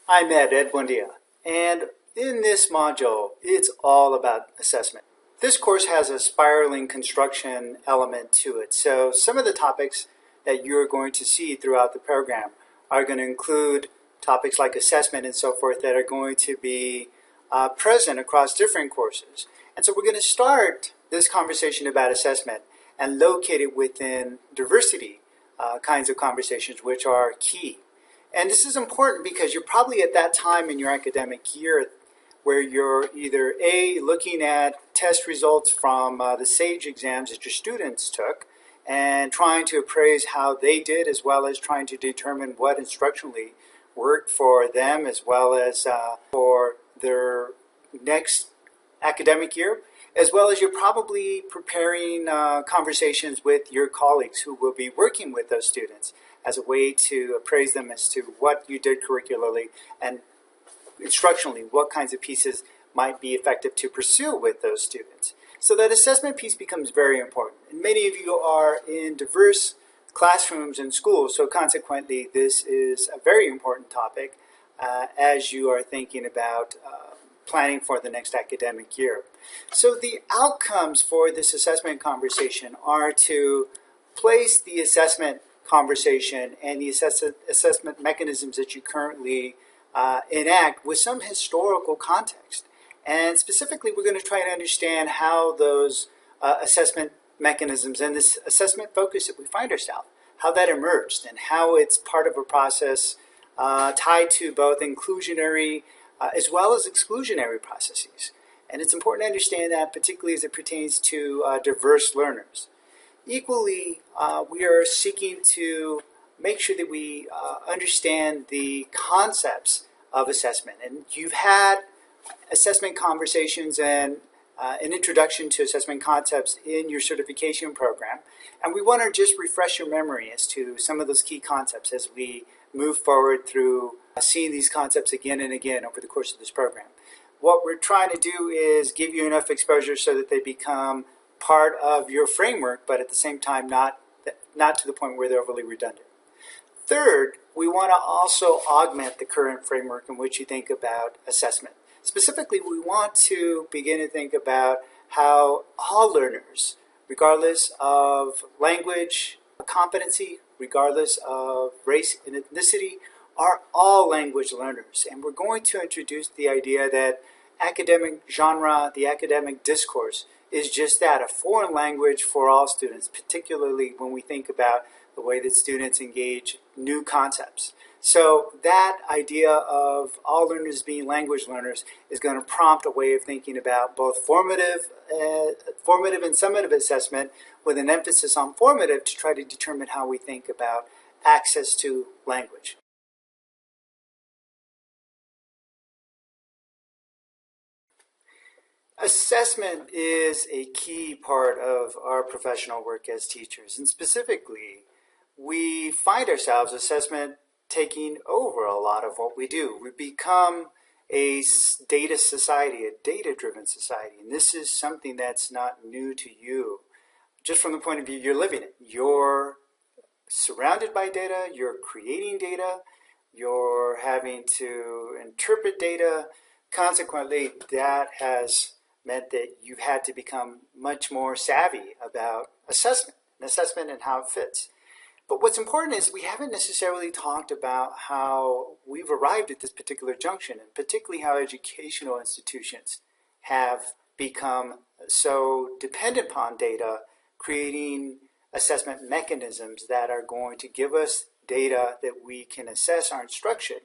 I'm Ed Buendia, and in this module, it's all about assessment. This course has a spiraling construction element to it, so some of the topics that you're going to see throughout the program are going to include topics like assessment and so forth that are going to be present across different courses. And so we're going to start this conversation about assessment and locate it within diversity kinds of conversations, which are key. And this is important because you're probably at that time in your academic year where you're either A, looking at test results from the SAGE exams that your students took and trying to appraise how they did, as well as trying to determine what instructionally worked for them as well as for their next academic year, as well as you're probably preparing conversations with your colleagues who will be working with those students as a way to appraise them as to what you did curricularly and instructionally, what kinds of pieces might be effective to pursue with those students. So that assessment piece becomes very important. And many of you are in diverse classrooms and schools, so consequently this is a very important topic as you are thinking about planning for the next academic year. So the outcomes for this assessment conversation are to place the assessment conversation and the assessment mechanisms that you currently enact with some historical context. And specifically, we're going to try to understand how those assessment mechanisms and this assessment focus that we find ourselves, how that emerged and how it's part of a process tied to both inclusionary as well as exclusionary processes. And it's important to understand that, particularly as it pertains to diverse learners. Equally, we are seeking to make sure that we understand the concepts of assessment. And you've had assessment conversations and an introduction to assessment concepts in your certification program. And we want to just refresh your memory as to some of those key concepts as we move forward through seeing these concepts again and again over the course of this program. What we're trying to do is give you enough exposure so that they become part of your framework, but at the same time not to the point where they're overly redundant. Third, we want to also augment the current framework in which you think about assessment. Specifically, we want to begin to think about how all learners, regardless of language, competency, regardless of race and ethnicity, are all language learners. And we're going to introduce the idea that academic genre, the academic discourse, is just that, a foreign language for all students, particularly when we think about the way that students engage new concepts. So that idea of all learners being language learners is going to prompt a way of thinking about both formative and summative assessment with an emphasis on formative to try to determine how we think about access to language. Assessment is a key part of our professional work as teachers, and specifically, we find ourselves assessment taking over a lot of what we do. We become a data society, a data-driven society, and this is something that's not new to you. Just from the point of view you're living it, you're surrounded by data, you're creating data, you're having to interpret data. Consequently, that has meant that you've had to become much more savvy about assessment and how it fits. But what's important is we haven't necessarily talked about how we've arrived at this particular junction, and particularly how educational institutions have become so dependent upon data, creating assessment mechanisms that are going to give us data that we can assess our instruction,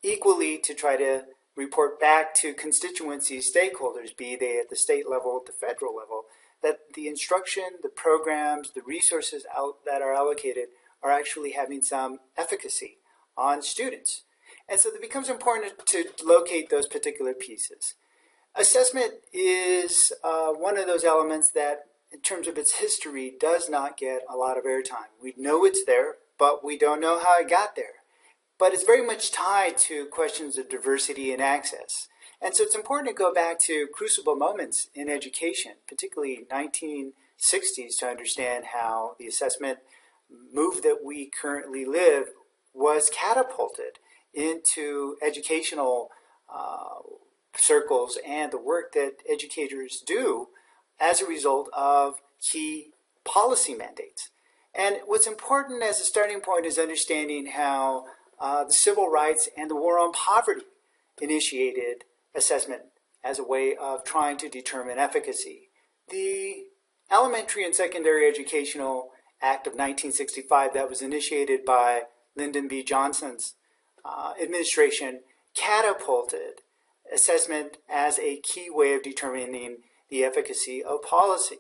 equally to try to report back to constituencies, stakeholders, be they at the state level, at the federal level, that the instruction, the programs, the resources that are allocated are actually having some efficacy on students. And so it becomes important to locate those particular pieces. Assessment is one of those elements that, in terms of its history, does not get a lot of airtime. We know it's there, but we don't know how it got there. But it's very much tied to questions of diversity and access. And so it's important to go back to crucible moments in education, particularly 1960s, to understand how the assessment move that we currently live was catapulted into educational circles and the work that educators do as a result of key policy mandates. And what's important as a starting point is understanding how the civil rights and the war on poverty initiated assessment as a way of trying to determine efficacy. The Elementary and Secondary Educational Act of 1965 that was initiated by Lyndon B. Johnson's administration catapulted assessment as a key way of determining the efficacy of policy.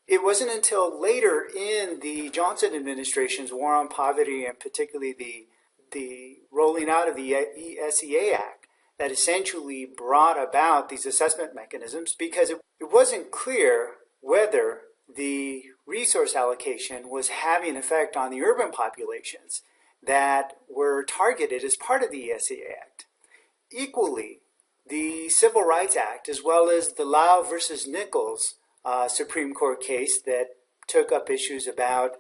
It wasn't until later in the Johnson administration's war on poverty, and particularly the rolling out of the ESEA Act, that essentially brought about these assessment mechanisms, because it wasn't clear whether the resource allocation was having an effect on the urban populations that were targeted as part of the ESEA Act. Equally, the Civil Rights Act, as well as the Lau versus Nichols Supreme Court case that took up issues about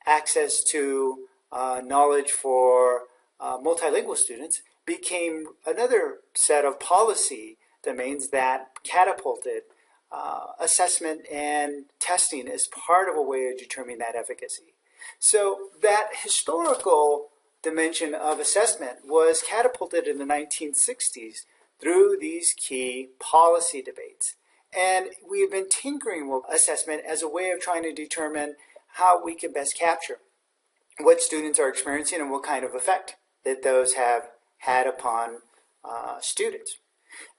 access to knowledge for multilingual students, became another set of policy domains that catapulted assessment and testing as part of a way of determining that efficacy. So that historical dimension of assessment was catapulted in the 1960s through these key policy debates. And we have been tinkering with assessment as a way of trying to determine how we can best capture what students are experiencing and what kind of effect that those have had upon students.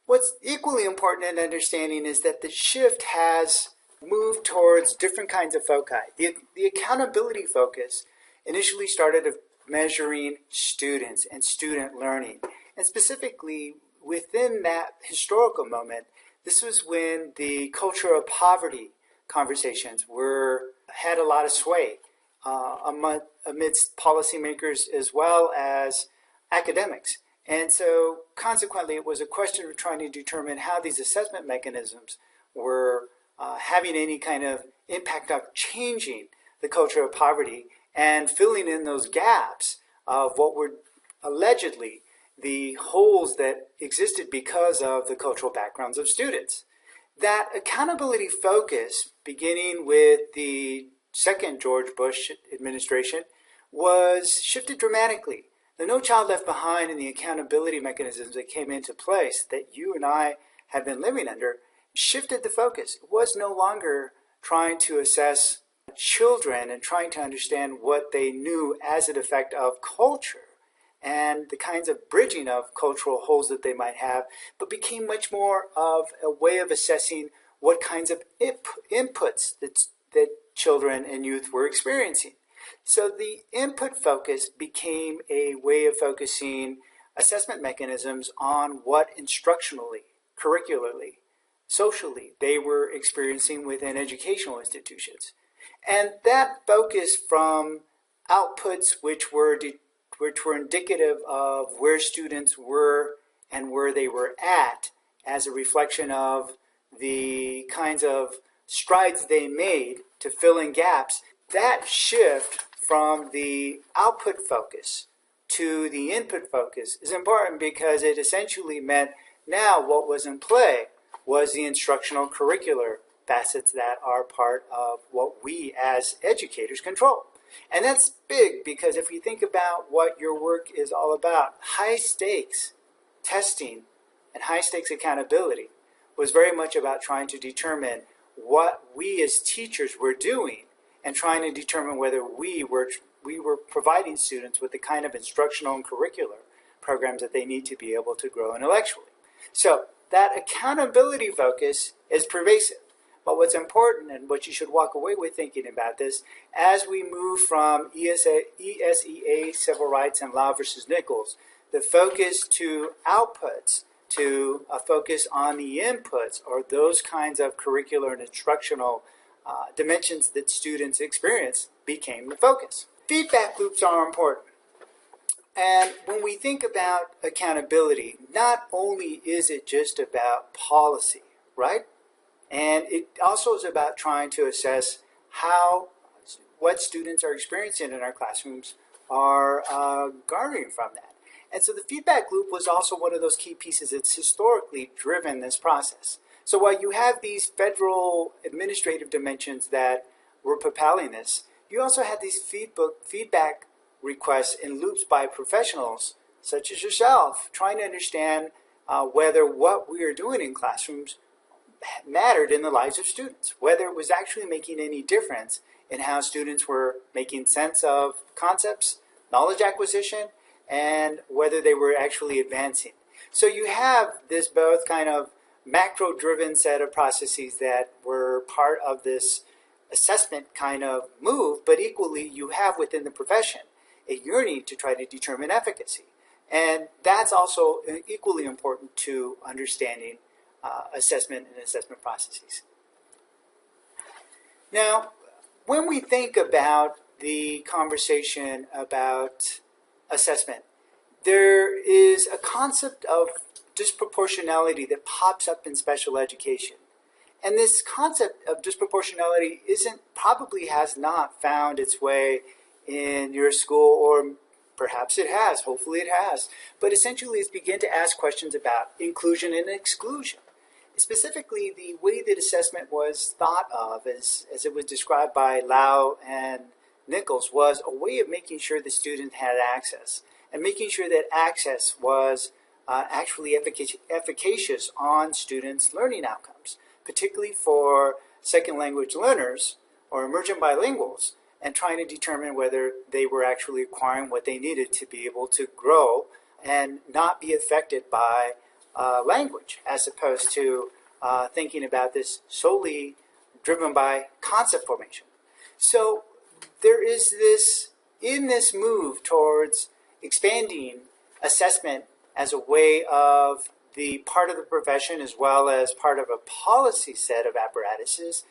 What's equally important in understanding is that the shift has moved towards different kinds of foci. The accountability focus initially started of measuring students and student learning. And specifically within that historical moment, this was when the culture of poverty conversations had a lot of sway amidst policymakers as well as academics. And so consequently, it was a question of trying to determine how these assessment mechanisms were having any kind of impact of changing the culture of poverty and filling in those gaps of what were allegedly the holes that existed because of the cultural backgrounds of students. That accountability focus, beginning with the second George Bush administration, was shifted dramatically. The No Child Left Behind and the accountability mechanisms that came into place that you and I have been living under shifted the focus. It was no longer trying to assess children and trying to understand what they knew as an effect of culture and the kinds of bridging of cultural holes that they might have, but became much more of a way of assessing what kinds of inputs that children and youth were experiencing. So the input focus became a way of focusing assessment mechanisms on what instructionally, curricularly, socially they were experiencing within educational institutions. And that focus from outputs which were indicative of where students were and where they were at as a reflection of the kinds of strides they made to fill in gaps, that shift from the output focus to the input focus is important because it essentially meant now what was in play was the instructional curricular facets that are part of what we as educators control. And that's big because if you think about what your work is all about, high stakes testing and high stakes accountability was very much about trying to determine what we as teachers were doing and trying to determine whether we were providing students with the kind of instructional and curricular programs that they need to be able to grow intellectually. So that accountability focus is pervasive. But what's important and what you should walk away with thinking about this, as we move from ESEA, civil rights, and Lau versus Nichols, the focus to outputs, to a focus on the inputs or those kinds of curricular and instructional dimensions that students experience became the focus. Feedback loops are important. And when we think about accountability, not only is it just about policy, right? And it also is about trying to assess what students are experiencing in our classrooms are garnering from that. And so the feedback loop was also one of those key pieces that's historically driven this process. So while you have these federal administrative dimensions that were propelling this, you also had these feedback requests and loops by professionals such as yourself, trying to understand whether what we are doing in classrooms mattered in the lives of students, whether it was actually making any difference in how students were making sense of concepts, knowledge acquisition, and whether they were actually advancing. So you have this both kind of macro-driven set of processes that were part of this assessment kind of move, but equally you have within the profession a yearning to try to determine efficacy. And that's also equally important to understanding assessment and assessment processes. Now, when we think about the conversation about assessment, there is a concept of disproportionality that pops up in special education. And this concept of disproportionality probably has not found its way in your school, or perhaps it has, hopefully it has. But essentially it's begin to ask questions about inclusion and exclusion. Specifically, the way that assessment was thought of, as it was described by Lau and Nichols, was a way of making sure the student had access, and making sure that access was actually efficacious on students' learning outcomes, particularly for second language learners or emergent bilinguals, and trying to determine whether they were actually acquiring what they needed to be able to grow and not be affected by language, as opposed to thinking about this solely driven by concept formation. So there is this, in this move towards expanding assessment as a way of the part of the profession as well as part of a policy set of apparatuses,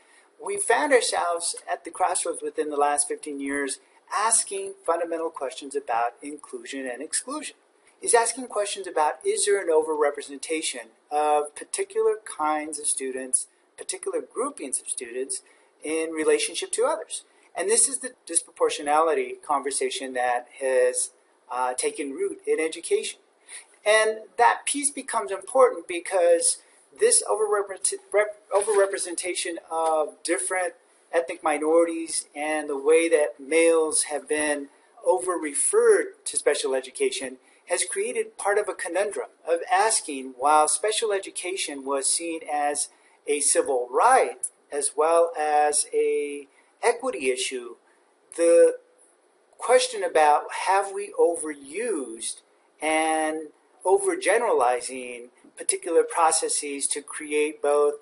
we found ourselves at the crossroads within the last 15 years asking fundamental questions about inclusion and exclusion. Is asking questions about, is there an overrepresentation of particular kinds of students, particular groupings of students in relationship to others? And this is the disproportionality conversation that has taken root in education. And that piece becomes important because this overrepresentation of different ethnic minorities and the way that males have been over-referred to special education has created part of a conundrum of asking, while special education was seen as a civil right as well as a equity issue, the question about have we overused and overgeneralizing particular processes to create both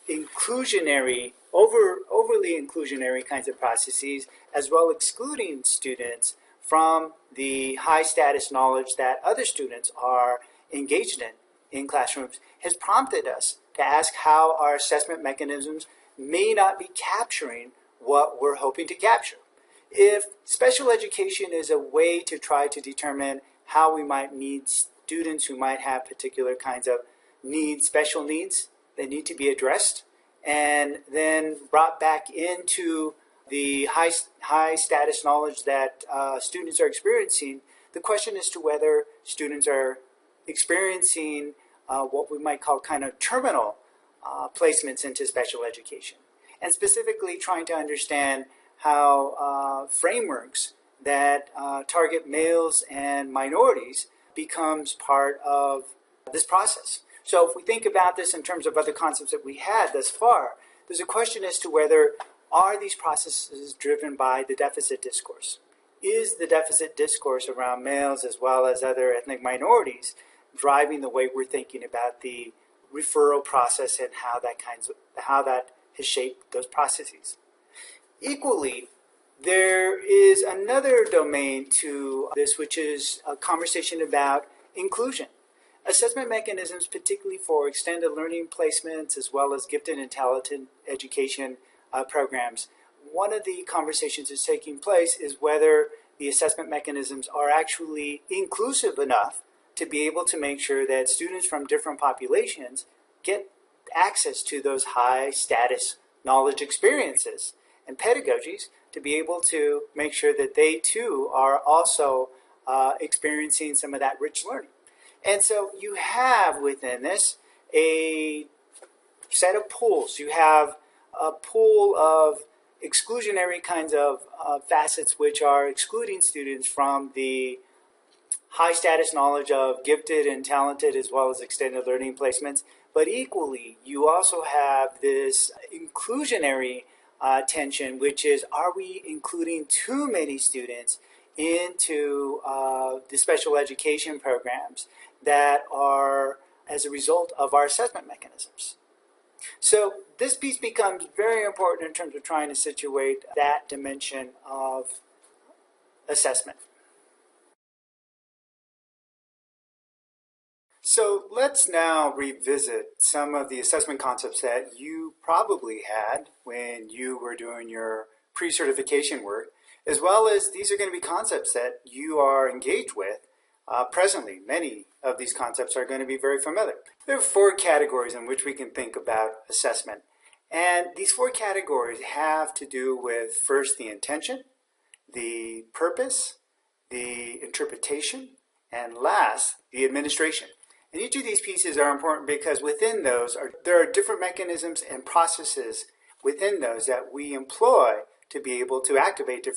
inclusionary, overly inclusionary kinds of processes, as well excluding students from the high status knowledge that other students are engaged in classrooms, has prompted us to ask how our assessment mechanisms may not be capturing what we're hoping to capture. If special education is a way to try to determine how we might meet students who might have particular kinds of needs, special needs that need to be addressed, and then brought back into the high status knowledge that students are experiencing, the question as to whether students are experiencing what we might call kind of terminal placements into special education. And specifically trying to understand how frameworks that target males and minorities becomes part of this process. So if we think about this in terms of other concepts that we had thus far, there's a question as to whether are these processes driven by the deficit discourse? Is the deficit discourse around males as well as other ethnic minorities driving the way we're thinking about the referral process and how that has shaped those processes? Equally, there is another domain to this, which is a conversation about inclusion. Assessment mechanisms, particularly for extended learning placements as well as gifted and talented education programs. One of the conversations that's taking place is whether the assessment mechanisms are actually inclusive enough to be able to make sure that students from different populations get access to those high status knowledge experiences and pedagogies to be able to make sure that they too are also experiencing some of that rich learning. And so you have within this a set of pools. You have a pool of exclusionary kinds of facets which are excluding students from the high status knowledge of gifted and talented as well as extended learning placements. But equally, you also have this inclusionary tension, which is, are we including too many students into the special education programs that are as a result of our assessment mechanisms? So this piece becomes very important in terms of trying to situate that dimension of assessment. So let's now revisit some of the assessment concepts that you probably had when you were doing your pre-certification work, as well as these are going to be concepts that you are engaged with presently. Many of these concepts are going to be very familiar. There are 4 categories in which we can think about assessment. And these 4 categories have to do with, first, the intention, the purpose, the interpretation, and last, the administration. And each of these pieces are important because within those, there are different mechanisms and processes within those that we employ to be able to activate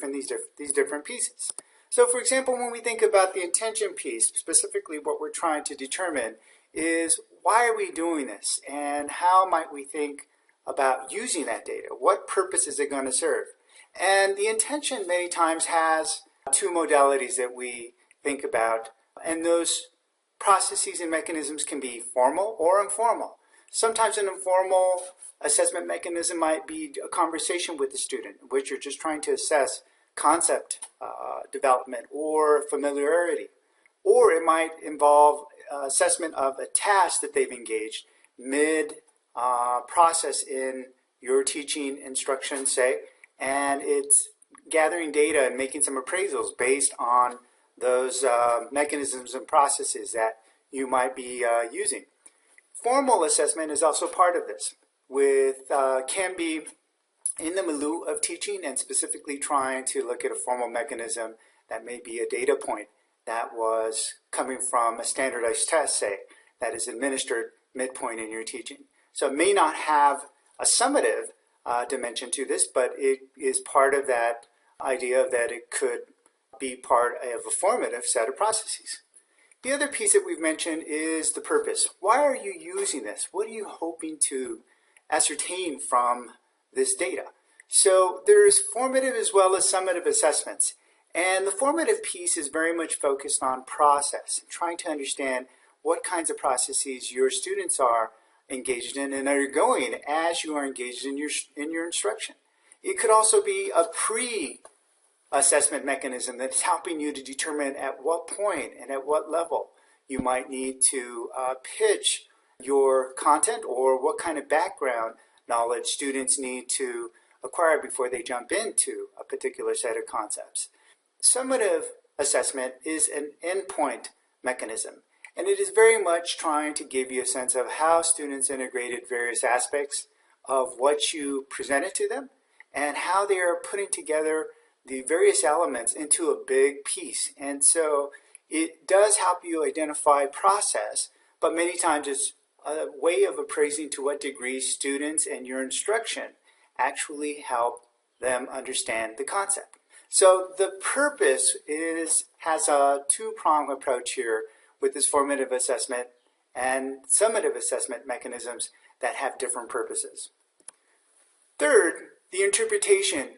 these different pieces. So for example, when we think about the intention piece, specifically what we're trying to determine is, why are we doing this? And how might we think about using that data? What purpose is it going to serve? And the intention many times has 2 modalities that we think about, and those processes and mechanisms can be formal or informal. Sometimes an informal assessment mechanism might be a conversation with the student, in which you're just trying to assess concept development or familiarity. Or it might involve assessment of a task that they've engaged mid-process in your teaching instruction, say, and it's gathering data and making some appraisals based on those mechanisms and processes that you might be using. Formal assessment is also part of this, can be in the milieu of teaching and specifically trying to look at a formal mechanism that may be a data point that was coming from a standardized test, say, that is administered midpoint in your teaching. So it may not have a summative dimension to this, but it is part of that idea that it could be part of a formative set of processes. The other piece that we've mentioned is the purpose. Why are you using this? What are you hoping to ascertain from this data? So there's formative as well as summative assessments. And the formative piece is very much focused on process, trying to understand what kinds of processes your students are engaged in and are going as you are engaged in your instruction. It could also be a pre-assessment mechanism that's helping you to determine at what point and at what level you might need to pitch your content, or what kind of background knowledge students need to acquire before they jump into a particular set of concepts. Summative assessment is an endpoint mechanism, and it is very much trying to give you a sense of how students integrated various aspects of what you presented to them and how they are putting together the various elements into a big piece. And so it does help you identify process, but many times it's a way of appraising to what degree students and your instruction actually help them understand the concept. So the purpose has a 2-pronged approach here with this formative assessment and summative assessment mechanisms that have different purposes. Third, the interpretation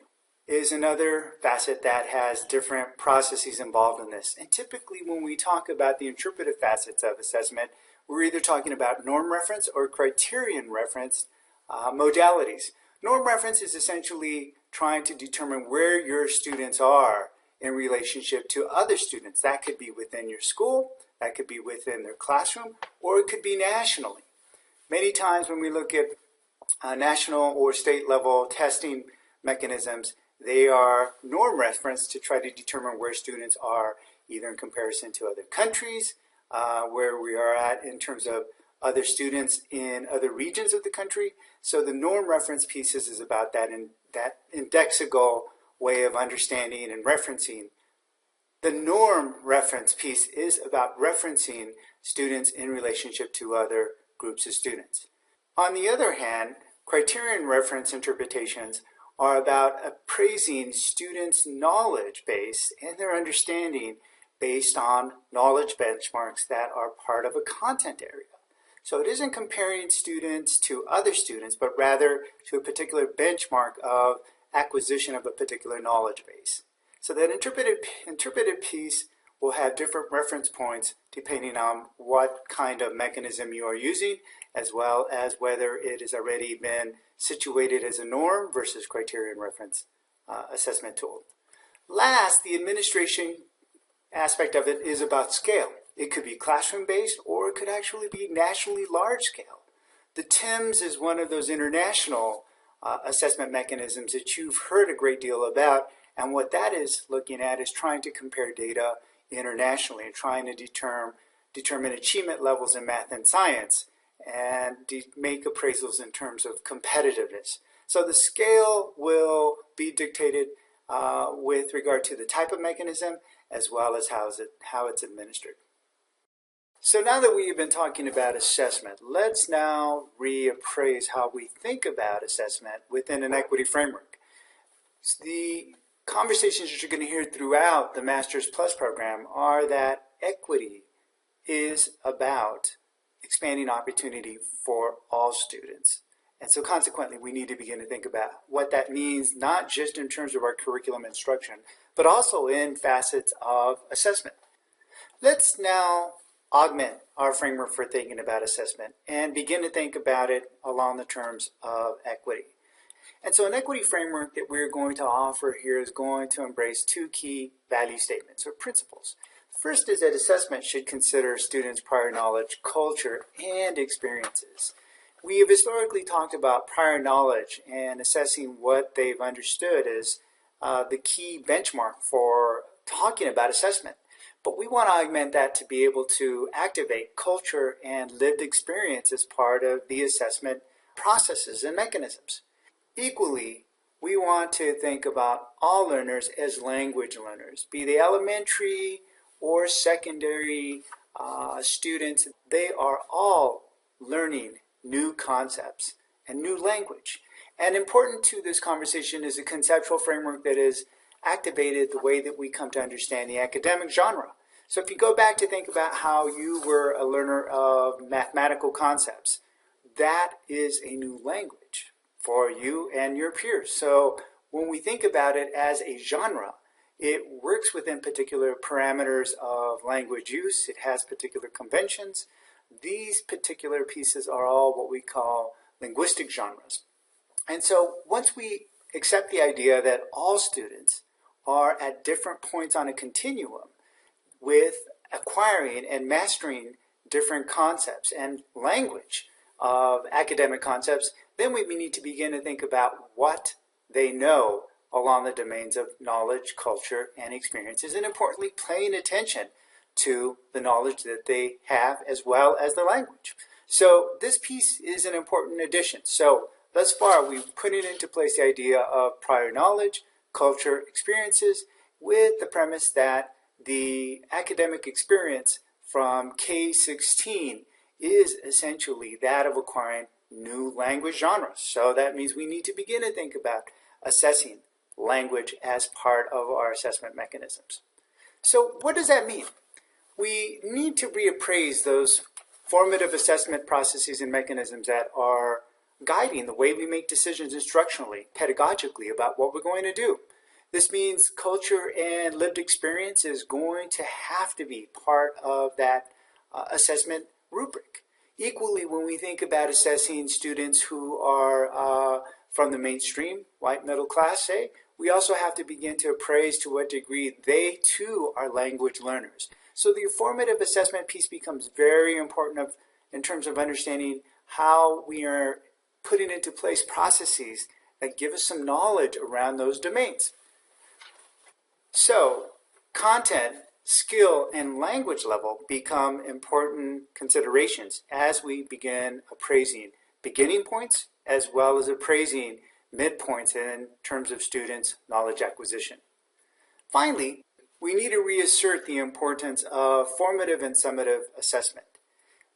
is another facet that has different processes involved in this. And typically when we talk about the interpretive facets of assessment, we're either talking about norm reference or criterion reference modalities. Norm reference is essentially trying to determine where your students are in relationship to other students. That could be within your school, that could be within their classroom, or it could be nationally. Many times when we look at national or state level testing mechanisms, they are norm reference to try to determine where students are, either in comparison to other countries, where we are at in terms of other students in other regions of the country. So the norm reference pieces is about that indexical way of understanding and referencing The norm reference piece is about referencing students in relationship to other groups of students. On the other hand, criterion reference interpretations are about appraising students' knowledge base and their understanding based on knowledge benchmarks that are part of a content area. So it isn't comparing students to other students, but rather to a particular benchmark of acquisition of a particular knowledge base. So that interpretive piece will have different reference points depending on what kind of mechanism you are using, as well as whether it has already been situated as a norm versus criterion reference assessment tool. Last, the administration aspect of it is about scale. It could be classroom-based, or it could actually be nationally large scale. The TIMSS is one of those international assessment mechanisms that you've heard a great deal about, and what that is looking at is trying to compare data internationally and trying to determine achievement levels in math and science and make appraisals in terms of competitiveness. So the scale will be dictated with regard to the type of mechanism as well as how it's administered. So now that we have been talking about assessment, let's now reappraise how we think about assessment within an equity framework. The conversations that you're going to hear throughout the Masters Plus program are that equity is about expanding opportunity for all students. And so consequently, we need to begin to think about what that means, not just in terms of our curriculum instruction, but also in facets of assessment. Let's now augment our framework for thinking about assessment and begin to think about it along the terms of equity. And so an equity framework that we're going to offer here is going to embrace two key value statements or principles. First is that assessment should consider students' prior knowledge, culture, and experiences. We have historically talked about prior knowledge and assessing what they've understood as the key benchmark for talking about assessment. But we want to augment that to be able to activate culture and lived experience as part of the assessment processes and mechanisms. Equally, we want to think about all learners as language learners, be they elementary or secondary students. They are all learning new concepts and new language. And important to this conversation is a conceptual framework that is activated the way that we come to understand the academic genre. So if you go back to think about how you were a learner of mathematical concepts, that is a new language for you and your peers. So when we think about it as a genre, it works within particular parameters of language use. It has particular conventions. These particular pieces are all what we call linguistic genres. And so once we accept the idea that all students are at different points on a continuum with acquiring and mastering different concepts and language of academic concepts, then we need to begin to think about what they know along the domains of knowledge, culture, and experiences, and importantly, paying attention to the knowledge that they have as well as the language. So this piece is an important addition. So thus far, we've put into place the idea of prior knowledge, culture, experiences, with the premise that the academic experience from K-16 is essentially that of acquiring new language genres. So that means we need to begin to think about assessing language as part of our assessment mechanisms. So what does that mean? We need to reappraise those formative assessment processes and mechanisms that are guiding the way we make decisions instructionally, pedagogically, about what we're going to do. This means culture and lived experience is going to have to be part of that assessment rubric. Equally, when we think about assessing students who are from the mainstream, white middle class, say, we also have to begin to appraise to what degree they too are language learners. So the formative assessment piece becomes very important in terms of understanding how we are putting into place processes that give us some knowledge around those domains. So content, skill, and language level become important considerations as we begin appraising beginning points as well as appraising midpoints in terms of students' knowledge acquisition. Finally, we need to reassert the importance of formative and summative assessment.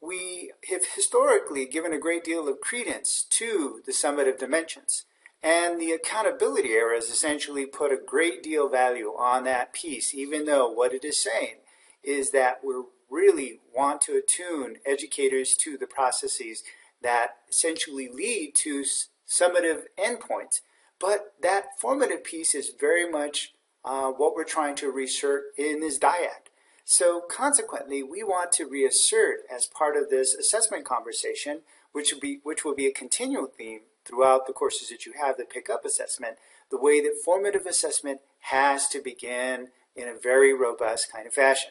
We have historically given a great deal of credence to the summative dimensions, and the accountability era has essentially put a great deal of value on that piece, even though what it is saying is that we really want to attune educators to the processes that essentially lead to summative endpoints. But that formative piece is very much what we're trying to reassert in this dyad. So consequently, we want to reassert as part of this assessment conversation, which will be a continual theme throughout the courses that you have that pick up assessment, the way that formative assessment has to begin in a very robust kind of fashion.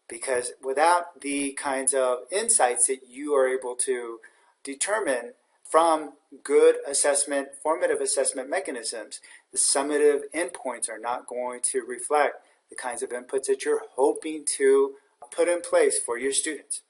Because without the kinds of insights that you are able to determine from good assessment, formative assessment mechanisms, the summative endpoints are not going to reflect the kinds of inputs that you're hoping to put in place for your students.